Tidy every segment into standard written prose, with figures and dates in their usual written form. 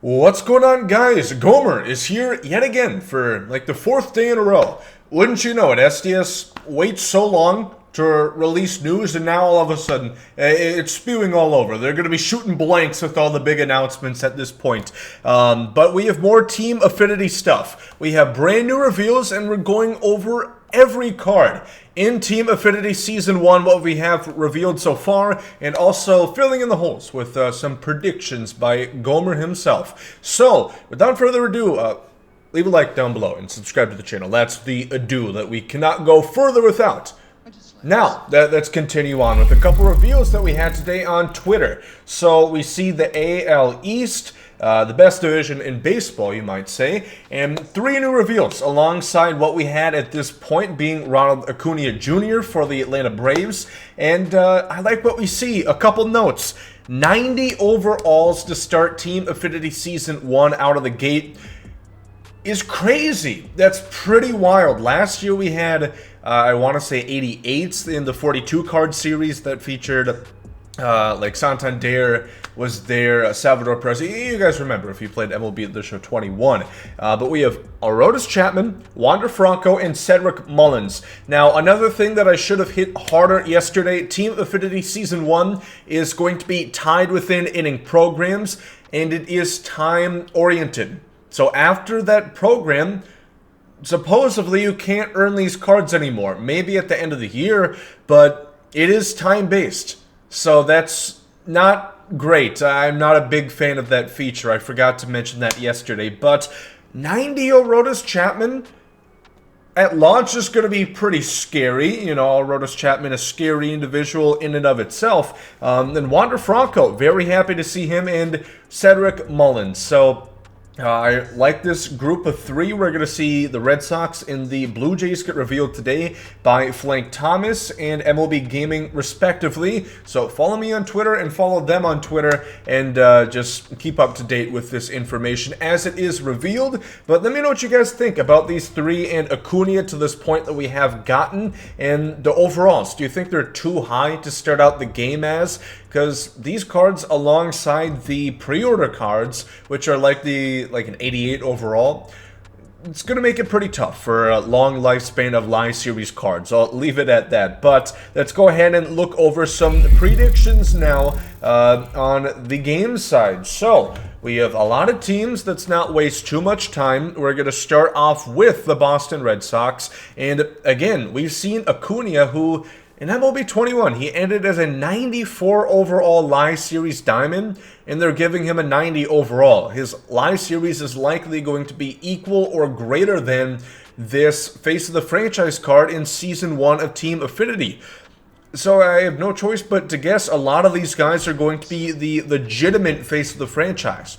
What's going on, guys? Gomer is here yet again for like the fourth day in a row. Wouldn't you know it, SDS waits so long to release news, and now all of a sudden it's spewing all over. They're going to be shooting blanks with all the big announcements at this point. But we have more Team Affinity stuff. We have brand new reveals, and we're going over every card in Team Affinity Season 1, what we have revealed so far, and also filling in the holes with some predictions by Gomer himself. So, without further ado, leave a like down below and subscribe to the channel. That's the ado that we cannot go further without. Now, let's continue on with a couple reveals that we had today on Twitter. So, we see the AL East, the best division in baseball, you might say, and 3 new reveals alongside what we had at this point being Ronald Acuna Jr. for the Atlanta Braves. And I like what we see. A couple notes. 90 overalls to start Team Affinity Season 1 out of the gate is crazy. That's pretty wild. Last year we had, I want to say 88s in the 42 card series that featured like Santander was there, Salvador Perez. You guys remember if you played MLB at the show 21. But we have Aroldis Chapman, Wander Franco, and Cedric Mullins. Now, another thing that I should have hit harder yesterday, Team Affinity Season 1 is going to be tied within inning programs, and it is time-oriented. So after that program, supposedly you can't earn these cards anymore. Maybe at the end of the year, but it is time-based. So that's not great. I'm not a big fan of that feature. I forgot to mention that yesterday. But 90 Aroldis Chapman at launch is going to be pretty scary. You know, Aroldis Chapman, a scary individual in and of itself. And Wander Franco, very happy to see him, and Cedric Mullins. So I like this group of 3. We're going to see the Red Sox and the Blue Jays get revealed today by Flank Thomas and MLB Gaming, respectively. So follow me on Twitter and follow them on Twitter, and just keep up to date with this information as it is revealed. But let me know what you guys think about these 3 and Acuna to this point that we have gotten, and the overalls. Do you think they're too high to start out the game as? Because these cards, alongside the pre-order cards, which are like an 88 overall, it's going to make it pretty tough for a long lifespan of Live Series cards. I'll leave it at that. But let's go ahead and look over some predictions now on the game side. So we have a lot of teams. Let's not waste too much time. We're going to start off with the Boston Red Sox. And again, we've seen Acuna, who in MLB 21, he ended as a 94 overall Live Series Diamond, and they're giving him a 90 overall. His Live Series is likely going to be equal or greater than this Face of the Franchise card in Season 1 of Team Affinity. So I have no choice but to guess a lot of these guys are going to be the legitimate Face of the Franchise.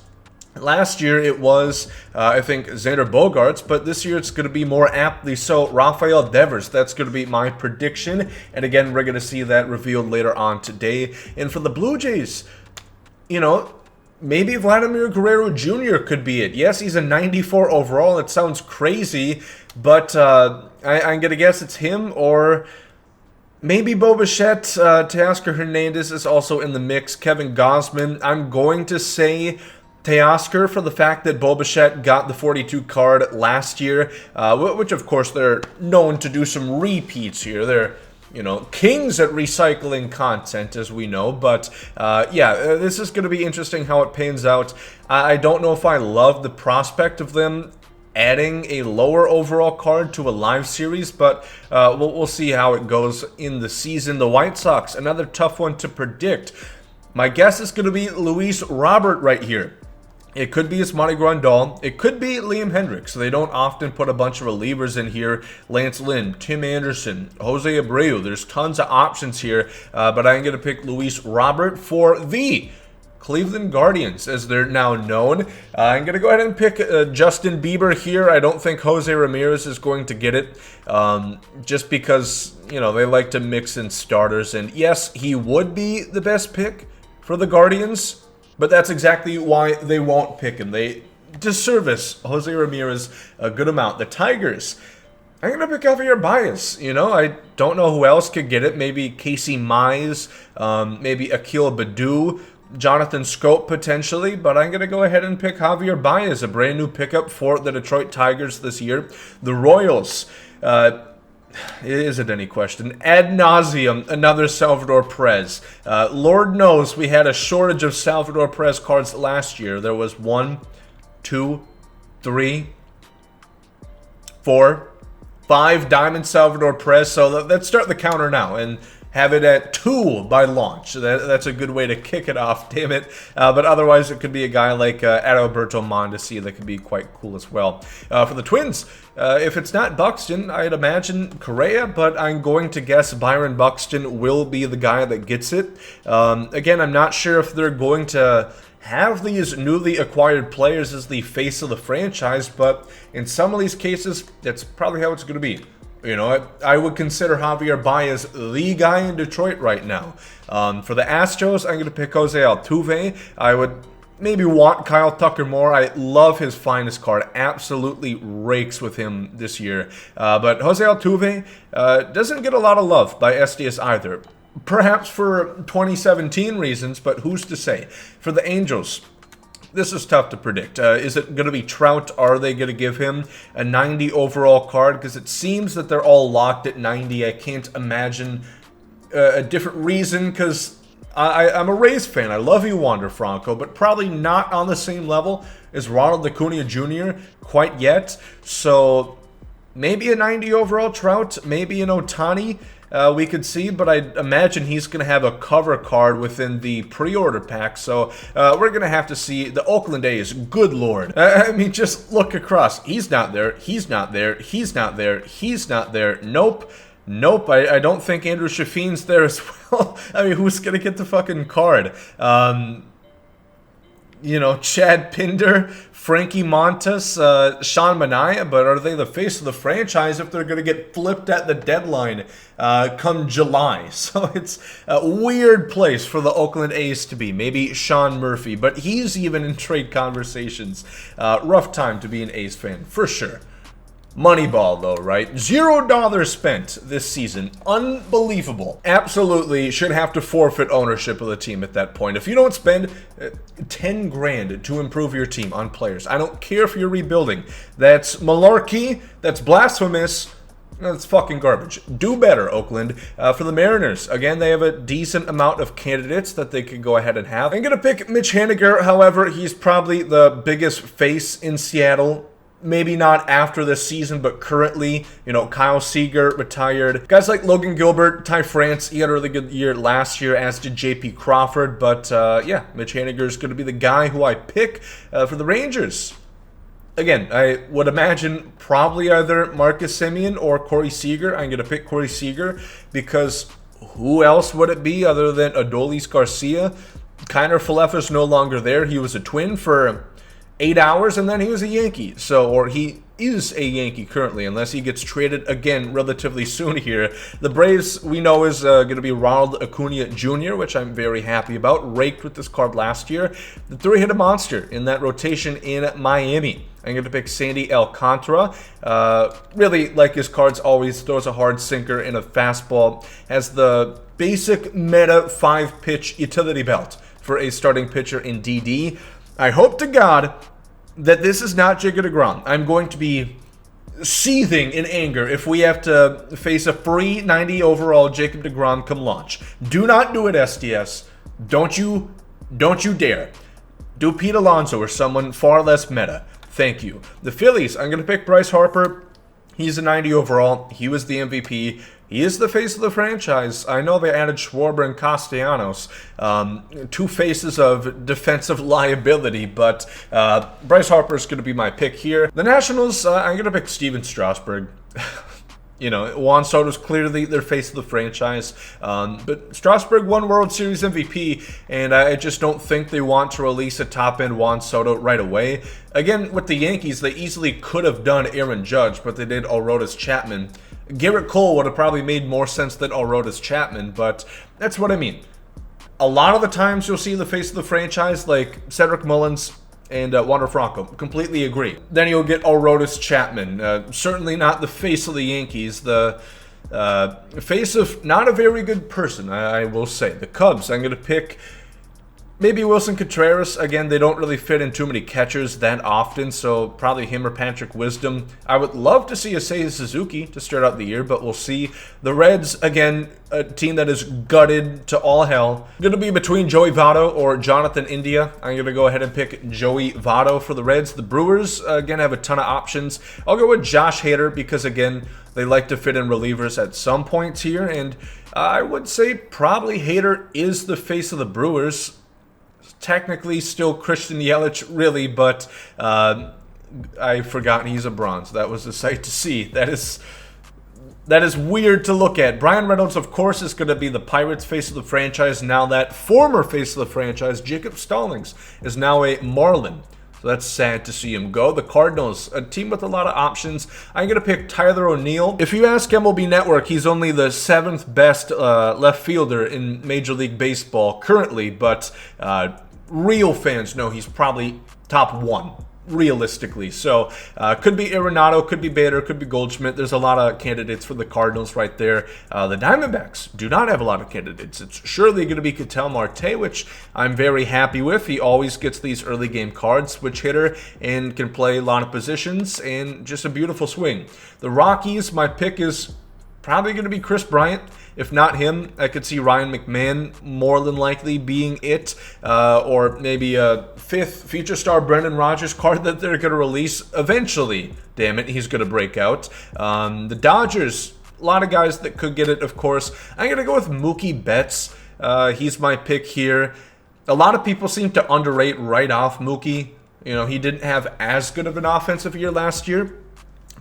Last year it was, I think, Xander Bogaerts, but this year it's going to be more aptly so Rafael Devers. That's going to be my prediction, and again, we're going to see that revealed later on today. And for the Blue Jays, you know, maybe Vladimir Guerrero Jr. could be it. Yes, he's a 94 overall. It sounds crazy, but I'm going to guess it's him, or maybe Bo Bichette. Teoscar Hernandez is also in the mix. Kevin Gausman. I'm going to say Teoscar for the fact that Bo Bichette got the 42 card last year, which of course they're known to do some repeats here. They're, you know, kings at recycling content, as we know. But yeah, this is going to be interesting how it pans out. I don't know if I love the prospect of them adding a lower overall card to a Live Series, but we'll see how it goes in the season. The White Sox, another tough one to predict. My guess is going to be Luis Robert right here. It could be Yasmani Grandal. It could be Liam Hendricks. They don't often put a bunch of relievers in here. Lance Lynn, Tim Anderson, Jose Abreu. There's tons of options here, but I'm going to pick Luis Robert for the Cleveland Guardians, as they're now known. I'm going to go ahead and pick Justin Bieber here. I don't think Jose Ramirez is going to get it, just because, you know, they like to mix in starters. And yes, he would be the best pick for the Guardians, but that's exactly why they won't pick him. They disservice Jose Ramirez a good amount. The Tigers, I'm going to pick Javier Baez. You know, I don't know who else could get it. Maybe Casey Mize, maybe Akil Baddoo. Jonathan Scope potentially, but I'm going to go ahead and pick Javier Baez, a brand new pickup for the Detroit Tigers this year. The Royals, is it any question? Ad nauseum, another Salvador Perez. Lord knows we had a shortage of Salvador Perez cards last year. There was 1, 2, 3, 4, 5 Diamond Salvador Perez. So let's start the counter now and have it at 2 by launch. That's a good way to kick it off, damn it. But otherwise, it could be a guy like Adalberto Mondesi that could be quite cool as well. For the Twins, if it's not Buxton, I'd imagine Correa, but I'm going to guess Byron Buxton will be the guy that gets it. Again, I'm not sure if they're going to have these newly acquired players as the face of the franchise, but in some of these cases, that's probably how it's going to be. You know, I would consider Javier Baez the guy in Detroit right now. For the Astros, I'm going to pick Jose Altuve. I would maybe want Kyle Tucker more. I love his finest card. Absolutely rakes with him this year. But Jose Altuve doesn't get a lot of love by SDS either. Perhaps for 2017 reasons, but who's to say? For the Angels, this is tough to predict. Is it going to be Trout? Are they going to give him a 90 overall card? Because it seems that they're all locked at 90. I can't imagine a different reason, because I'm a Rays fan. I love you, Wander Franco, but probably not on the same level as Ronald Acuna Jr. quite yet. So maybe a 90 overall Trout, maybe an Ohtani. We could see, but I imagine he's going to have a cover card within the pre-order pack, so we're going to have to see. The Oakland A's, good lord. I mean, just look across. He's not there, he's not there, he's not there, he's not there. Nope. Nope, I don't think Andrew Shaffin's there as well. I mean, who's going to get the fucking card? You know, Chad Pinder, Frankie Montas, Sean Manaea, but are they the face of the franchise if they're going to get flipped at the deadline come July? So it's a weird place for the Oakland A's to be. Maybe Sean Murphy, but he's even in trade conversations. Rough time to be an A's fan, for sure. Moneyball, though, right? $0 spent this season. Unbelievable. Absolutely should have to forfeit ownership of the team at that point. If you don't spend 10 grand to improve your team on players, I don't care if you're rebuilding. That's malarkey. That's blasphemous. That's fucking garbage. Do better, Oakland. For the Mariners, again, they have a decent amount of candidates that they could go ahead and have. I'm going to pick Mitch Haniger. However, he's probably the biggest face in Seattle. Maybe not after this season, but currently, you know, Kyle Seager retired. Guys like Logan Gilbert, Ty France, he had a really good year last year, as did J.P. Crawford. But, yeah, Mitch Haniger is going to be the guy who I pick for the Rangers. Again, I would imagine probably either Marcus Semien or Corey Seager. I'm going to pick Corey Seager because who else would it be other than Adolis Garcia? Kiner Falefa's no longer there. He was a Twin for 8 hours, and then he was a Yankee. So, or he is a Yankee currently, unless he gets traded again relatively soon here. The Braves, we know, is going to be Ronald Acuna Jr., which I'm very happy about. Raked with this card last year. The three-hit monster in that rotation in Miami. I'm going to pick Sandy Alcantara. Really like his cards always. Throws a hard sinker and a fastball. Has the basic meta 5-pitch utility belt for a starting pitcher in DD. I hope to God that this is not Jacob deGrom. I'm going to be seething in anger if we have to face a free 90 overall Jacob deGrom come launch. Do not do it, SDS. Don't you dare. Do Pete Alonso or someone far less meta. Thank you. The Phillies, I'm going to pick Bryce Harper. He's a 90 overall. He was the MVP. He is the face of the franchise. I know they added Schwarber and Castellanos, two faces of defensive liability, but Bryce Harper is going to be my pick here. The Nationals, I'm going to pick Steven Strasburg. You know, Juan Soto's clearly their face of the franchise, but Strasburg won World Series MVP, and I just don't think they want to release a top-end Juan Soto right away. Again, with the Yankees, they easily could have done Aaron Judge, but they did Aroldis Chapman. Garrett Cole would have probably made more sense than Aroldis Chapman, but that's what I mean. A lot of the times you'll see the face of the franchise, like Cedric Mullins and Wander Franco. Completely agree. Then you'll get Aroldis Chapman. Certainly not the face of the Yankees. The face of not a very good person, I will say. The Cubs, I'm going to pick Maybe Wilson Contreras. Again, they don't really fit in too many catchers that often, so probably him or Patrick Wisdom. I would love to see a Seiya Suzuki to start out the year, but we'll see. The Reds, again, a team that is gutted to all hell. Going to be between Joey Votto or Jonathan India. I'm going to go ahead and pick Joey Votto for the Reds. The Brewers, again, have a ton of options. I'll go with Josh Hader because, again, they like to fit in relievers at some points here, and I would say probably Hader is the face of the Brewers. Technically still Christian Yelich, really, but I forgot he's a bronze. That was a sight to see. That is weird to look at. Brian Reynolds, of course, is going to be the Pirates' face of the franchise. Now that former face of the franchise, Jacob Stallings, is now a Marlin. So that's sad to see him go. The Cardinals, a team with a lot of options. I'm going to pick Tyler O'Neill. If you ask MLB Network, he's only the 7th best left fielder in Major League Baseball currently, but real fans know he's probably top 1. Realistically. So, could be Arenado, could be Bader, could be Goldschmidt. There's a lot of candidates for the Cardinals right there. The Diamondbacks do not have a lot of candidates. It's surely going to be Ketel Marte, which I'm very happy with. He always gets these early game cards, switch hitter, and can play a lot of positions, and just a beautiful swing. The Rockies, my pick is probably going to be Chris Bryant. If not him, I could see Ryan McMahon more than likely being it, or maybe a 5th future star Brendan Rodgers card that they're going to release eventually. Damn it, he's going to break out. The Dodgers, a lot of guys that could get it, of course. I'm going to go with Mookie Betts. He's my pick here. A lot of people seem to underrate right off Mookie. You know, he didn't have as good of an offensive year last year,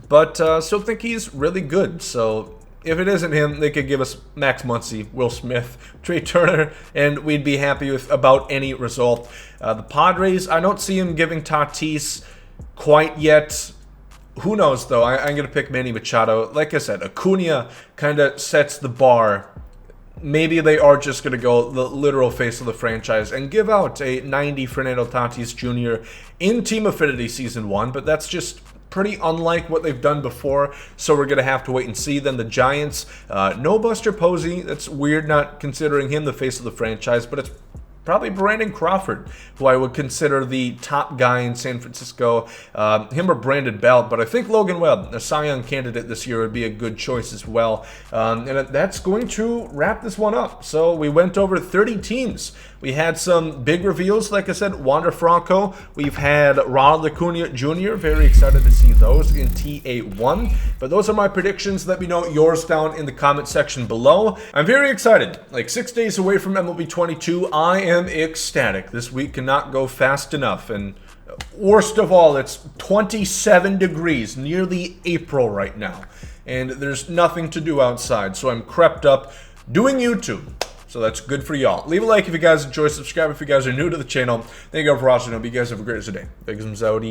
but still think he's really good. So if it isn't him, they could give us Max Muncy, Will Smith, Trey Turner, and we'd be happy with about any result. The Padres, I don't see him giving Tatis quite yet. Who knows, though? I'm going to pick Manny Machado. Like I said, Acuna kind of sets the bar. Maybe they are just going to go the literal face of the franchise and give out a 90 Fernando Tatis Jr. in Team Affinity Season 1, but that's just pretty unlike what they've done before, so we're going to have to wait and see. Then the Giants, no Buster Posey. That's weird not considering him the face of the franchise, but it's probably Brandon Crawford, who I would consider the top guy in San Francisco. Him or Brandon Belt, but I think Logan Webb, a Cy Young candidate this year, would be a good choice as well. And that's going to wrap this one up. So we went over 30 teams. We had some big reveals, like I said, Wander Franco. We've had Ronald Acuna Jr. Very excited to see those in TA1. But those are my predictions. Let me know yours down in the comment section below. I'm very excited. Like 6 days away from MLB 22, I am ecstatic. This week cannot go fast enough. And worst of all, it's 27 degrees, nearly April right now. And there's nothing to do outside. So I'm crept up doing YouTube. So that's good for y'all. Leave a like if you guys enjoy. Subscribe if you guys are new to the channel. Thank you all for watching. I hope you guys have a great day. Thanks, out.